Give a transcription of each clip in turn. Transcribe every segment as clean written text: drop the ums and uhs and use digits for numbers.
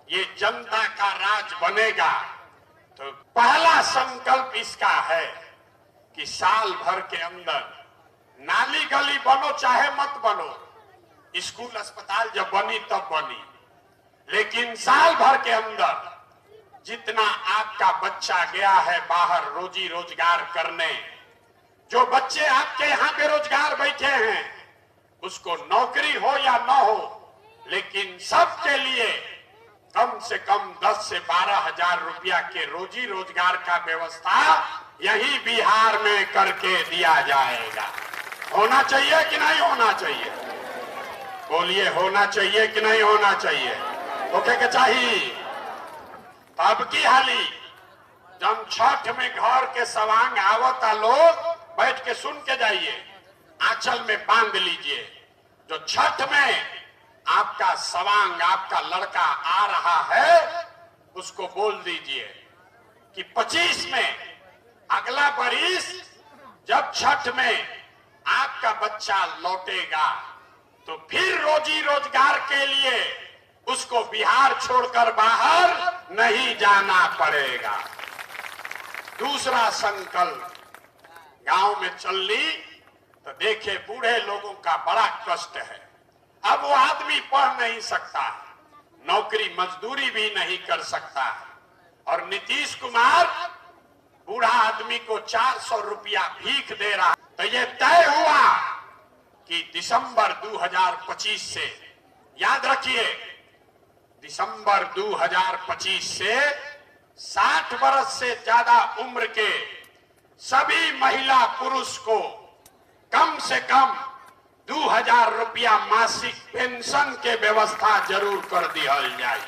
ये जनता का राज बनेगा तो पहला संकल्प इसका है कि साल भर के अंदर नाली गली बनो चाहे मत बनो, स्कूल अस्पताल जब बनी तब बनी, लेकिन साल भर के अंदर जितना आपका बच्चा गया है बाहर रोजी रोजगार करने, जो बच्चे आपके यहाँ बेरोजगार बैठे हैं, उसको नौकरी हो या न हो, लेकिन सबके लिए कम से कम 10 से 12 हजार रुपया के रोजी रोजगार का व्यवस्था यही बिहार में करके दिया जाएगा। होना चाहिए कि नहीं होना चाहिए? बोलिए, होना चाहिए कि नहीं होना चाहिए? ओके के चाहिए। अब की हाली जब छठ में घर के सवांग आवता लोग बैठ के सुन के जाइए, आंचल में बांध लीजिए। जो छठ में आपका सवांग आपका लड़का आ रहा है उसको बोल दीजिए कि 25 में अगला बरिस जब छठ में आपका बच्चा लौटेगा तो फिर रोजी रोजगार के लिए उसको बिहार छोड़कर बाहर नहीं जाना पड़ेगा। दूसरा संकल्प, गांव में चल ली तो देखे बूढ़े लोगों का बड़ा कष्ट है। अब वो आदमी पढ़ नहीं सकता, नौकरी मजदूरी भी नहीं कर सकता, और नीतीश कुमार बूढ़ा आदमी को 400 रुपया भीख दे रहा। तो ये तय हुआ कि दिसंबर 2025 से, याद रखिए, दिसंबर 2025 से 60 वर्ष से ज्यादा उम्र के सभी महिला पुरुष को कम से कम 2000 रुपया मासिक पेंशन के व्यवस्था जरूर कर दिया जाए।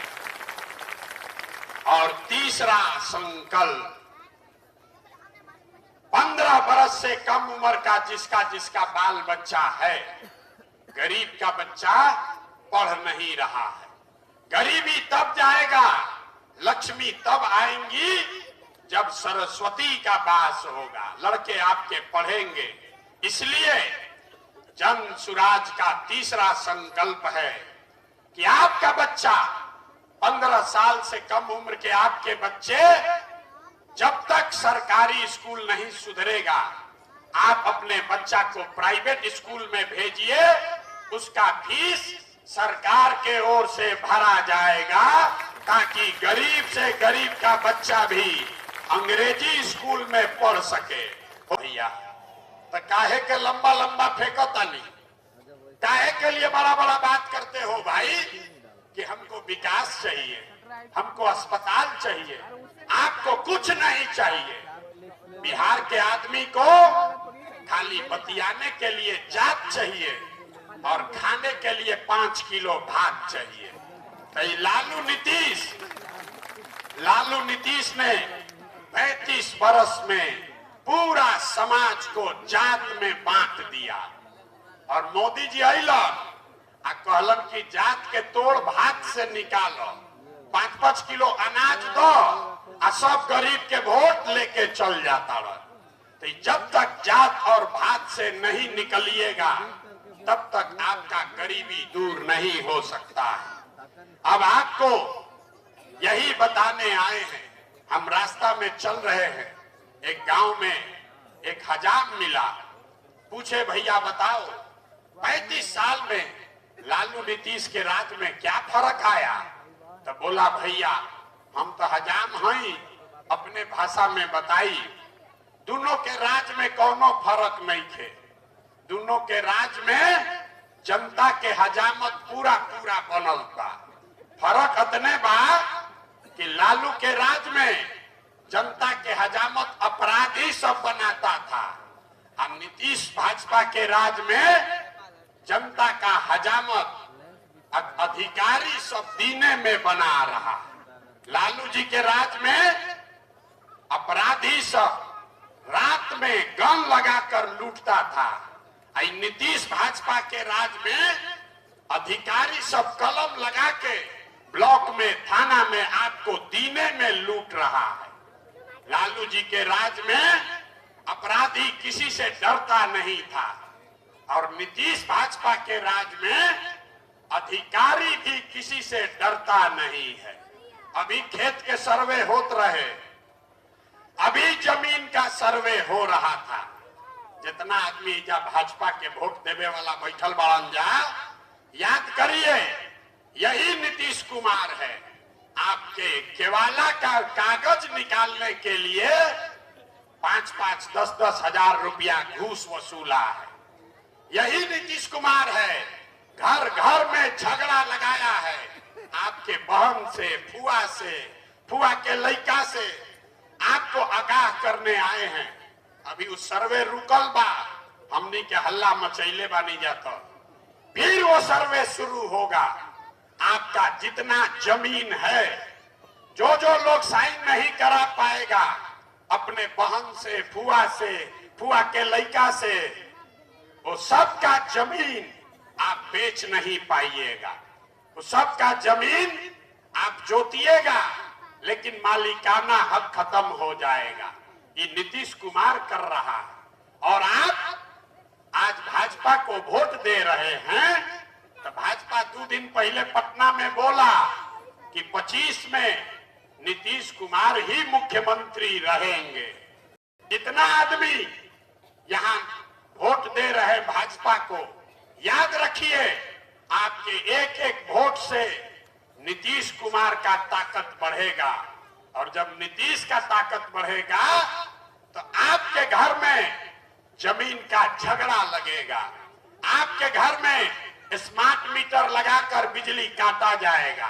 और तीसरा संकल्प, 15 वर्ष से कम उम्र का जिसका बाल बच्चा है, गरीब का बच्चा पढ़ नहीं रहा है, गरीबी तब जाएगा, लक्ष्मी तब आएंगी जब सरस्वती का वास होगा, लड़के आपके पढ़ेंगे। इसलिए जन सुराज का तीसरा संकल्प है कि आपका बच्चा 15 साल से कम उम्र के आपके बच्चे जब तक सरकारी स्कूल नहीं सुधरेगा, आप अपने बच्चा को प्राइवेट स्कूल में भेजिए, उसका फीस सरकार के ओर से भरा जाएगा ताकि गरीब से गरीब का बच्चा भी अंग्रेजी स्कूल में पढ़ सके। भैया तो काहे के लंबा लंबा फेंको तानी, काहे के लिए बड़ा बड़ा बात करते हो भाई कि हमको विकास चाहिए, हमको अस्पताल चाहिए, आपको कुछ नहीं चाहिए। बिहार के आदमी को खाली बतियाने के लिए जात चाहिए और खाने के लिए 5 किलो भात चाहिए। तो लालू नीतीश ने 35 वर्ष में पूरा समाज को जात में बांट दिया, और मोदी जी अलन आ कहलन कि जात के तोड़ भात से निकालो, 5-5 किलो अनाज दो आ सब गरीब के वोट लेके चल जाता रहा। तो जब तक जात और भात से नहीं निकलिएगा तब तक आपका गरीबी दूर नहीं हो सकता है। अब आपको यही बताने आए हैं। हम रास्ता में चल रहे हैं, एक गांव में एक हजाम मिला, पूछे भैया बताओ 35 साल में लालू नीतीश के राज में क्या फर्क आया? तो बोला भैया हम तो हजाम हैं, अपने भाषा में बताई, दोनों के राज में कोनो फर्क नहीं थे, दोनों के राज में जनता के हजामत पूरा पूरा बनल बा। फर्क अतने बा कि लालू के राज में जनता के हजामत अपराधी सब बनाता था, और नीतीश भाजपा के राज में जनता का हजामत अधिकारी सब दीने में बना रहा। लालू जी के राज में अपराधी सब रात में गन लगाकर लूटता था, नीतीश भाजपा के राज में अधिकारी सब कलम लगा के ब्लॉक में थाना में आपको दीने में लूट रहा है। लालू जी के राज में अपराधी किसी से डरता नहीं था, और नीतीश भाजपा के राज में अधिकारी भी किसी से डरता नहीं है। अभी खेत के सर्वे होत रहे, अभी जमीन का सर्वे हो रहा था। जितना आदमी जब भाजपा के वोट देवे वाला बैठल बाड़न जा, याद करिए यही नीतीश कुमार है। आपके केवाला का कागज निकालने के लिए 5-5, 10-10 हजार रुपया घूस वसूला है। यही नीतीश कुमार है। घर घर में झगड़ा लगाया है, आपके बहन से, फुआ के लड़का से आपको आगाह करने आए हैं। अभी उस सर्वे रुकल बा, हमनी के हल्ला मचैले बानी जाता, फिर वो सर्वे शुरू होगा। आपका जितना जमीन है, जो लोग साइन नहीं करा पाएगा अपने बहन से, फुआ के लड़का से, वो सबका जमीन आप बेच नहीं पाइएगा। वो सबका जमीन आप जोतिएगा, लेकिन मालिकाना हक खत्म हो जाएगा। ये नीतीश कुमार कर रहा है। और आप आज भाजपा को वोट दे रहे हैं, तो भाजपा 2 दिन पहले पटना में बोला कि 25 में नीतीश कुमार ही मुख्यमंत्री रहेंगे। इतना आदमी यहाँ वोट दे रहे भाजपा को, याद रखिए आपके एक वोट से नीतीश कुमार का ताकत बढ़ेगा। और जब नीतीश का ताकत बढ़ेगा तो आपके घर में जमीन का झगड़ा लगेगा, आपके घर में स्मार्ट मीटर लगाकर बिजली काटा जाएगा।